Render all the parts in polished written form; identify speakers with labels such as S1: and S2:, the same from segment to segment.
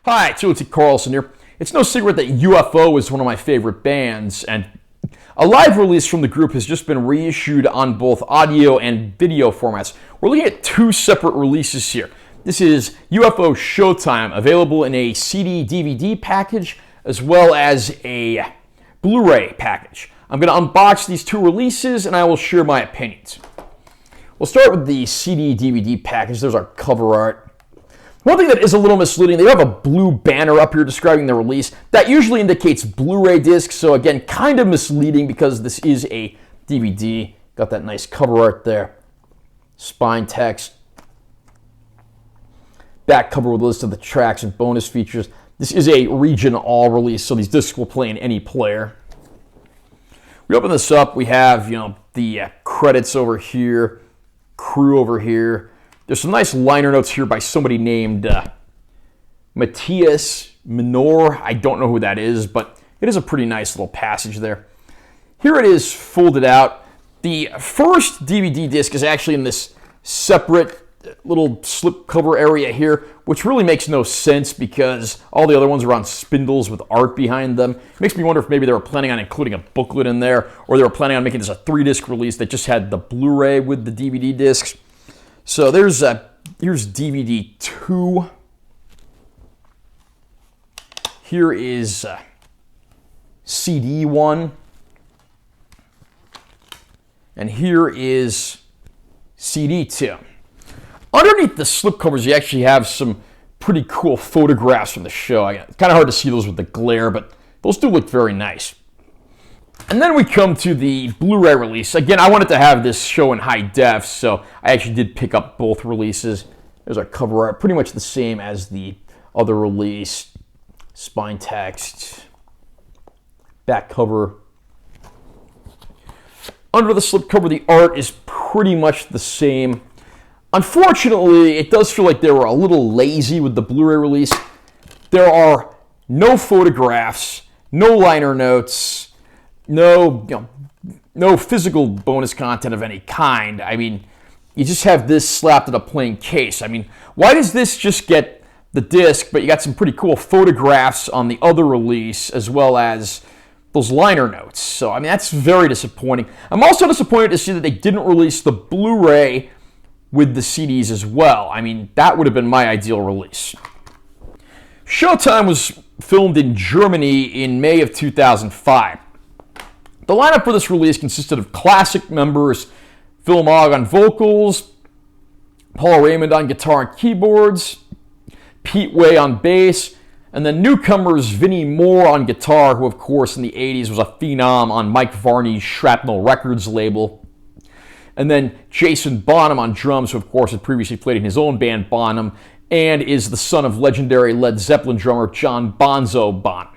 S1: Hi, T. Carlson here. It's no secret that UFO is one of my favorite bands, and a live release from the group has just been reissued on both audio and video formats. We're looking at two separate releases here. This is UFO Showtime, available in a CD-DVD package as well as a Blu-ray package. I'm going to unbox these two releases and I will share my opinions. We'll start with the CD-DVD package. There's our cover art. One thing that is a little misleading, they have a blue banner up here describing the release. That usually indicates Blu-ray disc, so again, kind of misleading because this is a DVD. Got that nice cover art there. Spine text. Back cover with a list of the tracks and bonus features. This is a region all release, so these discs will play in any player. We open this up, we have, the credits over here, crew over here. There's some nice liner notes here by somebody named Matthias Minor. I don't know who that is, but it is a pretty nice little passage there. Here it is folded out. The first DVD disc is actually in this separate little slipcover area here, which really makes no sense because all the other ones are on spindles with art behind them. It makes me wonder if maybe they were planning on including a booklet in there, or they were planning on making this a 3-disc release that just had the Blu-ray with the DVD discs. So here's DVD 2. Here is CD 1. And here is CD 2. Underneath the slipcovers, you actually have some pretty cool photographs from the show. It's kind of hard to see those with the glare, but those do look very nice. And then we come to the Blu-ray release. Again, I wanted to have this show in high def, so I actually did pick up both releases. There's our cover art, pretty much the same as the other release. Spine text, back cover. Under the slipcover, the art is pretty much the same. Unfortunately, it does feel like they were a little lazy with the Blu-ray release. There are no photographs, no liner notes, no physical bonus content of any kind. I mean, you just have this slapped in a plain case. I mean, why does this just get the disc, but you got some pretty cool photographs on the other release as well as those liner notes? So, I mean, that's very disappointing. I'm also disappointed to see that they didn't release the Blu-ray with the CDs as well. I mean, that would have been my ideal release. Showtime was filmed in Germany in May of 2005. The lineup for this release consisted of classic members Phil Mogg on vocals, Paul Raymond on guitar and keyboards, Pete Way on bass, and then newcomers Vinnie Moore on guitar, who of course in the 80s was a phenom on Mike Varney's Shrapnel Records label, and then Jason Bonham on drums, who of course had previously played in his own band Bonham, and is the son of legendary Led Zeppelin drummer John Bonzo Bonham.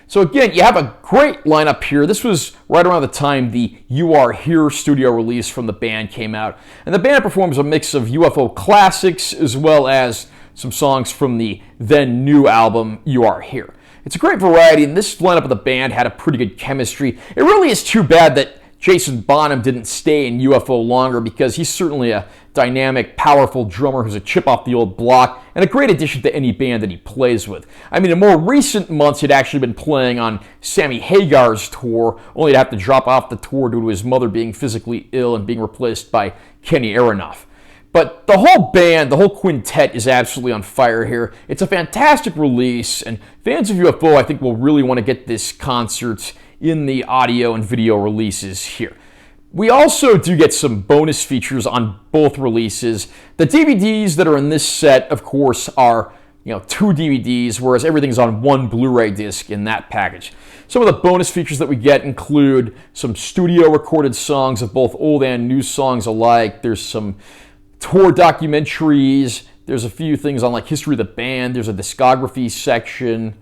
S1: So again, you have a great lineup here. This was right around the time the You Are Here studio release from the band came out. And the band performs a mix of UFO classics as well as some songs from the then new album You Are Here. It's a great variety, and this lineup of the band had a pretty good chemistry. It really is too bad that Jason Bonham didn't stay in UFO longer because he's certainly a dynamic, powerful drummer who's a chip off the old block and a great addition to any band that he plays with. I mean, in more recent months, he'd actually been playing on Sammy Hagar's tour, only to have to drop off the tour due to his mother being physically ill and being replaced by Kenny Aronoff. But the whole band, the whole quintet is absolutely on fire here. It's a fantastic release, and fans of UFO, I think, will really want to get this concert in the audio and video releases here. We also do get some bonus features on both releases. The DVDs that are in this set, of course, are 2 DVDs, whereas everything's on 1 Blu-ray disc in that package. Some of the bonus features that we get include some studio recorded songs of both old and new songs alike. There's some tour documentaries. There's a few things on like history of the band. There's a discography section,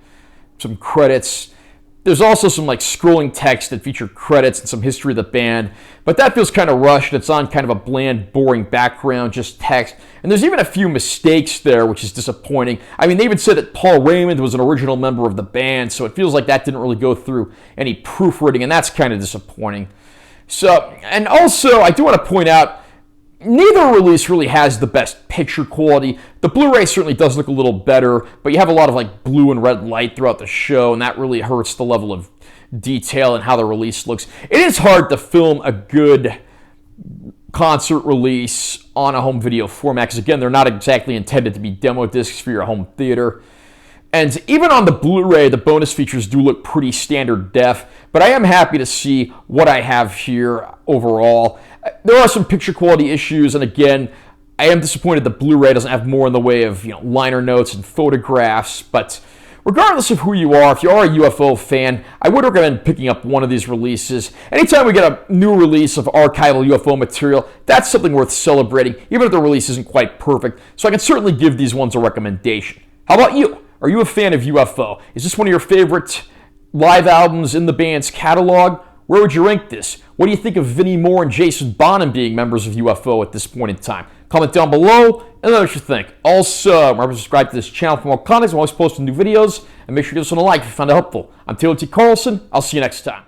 S1: some credits. There's also some like scrolling text that feature credits and some history of the band, but that feels kind of rushed. It's on kind of a bland, boring background, just text. And there's even a few mistakes there, which is disappointing. I mean, they even said that Paul Raymond was an original member of the band, so it feels like that didn't really go through any proofreading, and that's kind of disappointing. So, and also, I do want to point out, neither release really has the best picture quality. The Blu-ray certainly does look a little better, but you have a lot of like blue and red light throughout the show, and that really hurts the level of detail and how the release looks. It is hard to film a good concert release on a home video format because, again, they're not exactly intended to be demo discs for your home theater. And even on the Blu-ray, the bonus features do look pretty standard def, but I am happy to see what I have here overall. There are some picture quality issues, and again, I am disappointed the Blu-ray doesn't have more in the way of liner notes and photographs, but regardless of who you are, if you are a UFO fan, I would recommend picking up one of these releases. Anytime we get a new release of archival UFO material, that's something worth celebrating, even if the release isn't quite perfect. So I can certainly give these ones a recommendation. How about you? Are you a fan of UFO? Is this one of your favorite live albums in the band's catalog? Where would you rank this? What do you think of Vinnie Moore and Jason Bonham being members of UFO at this point in time? Comment down below and let us know what you think. Also, remember to subscribe to this channel for more content. I'm always posting new videos. And make sure you give this one a like if you found it helpful. I'm Taylor T. Carlson. I'll see you next time.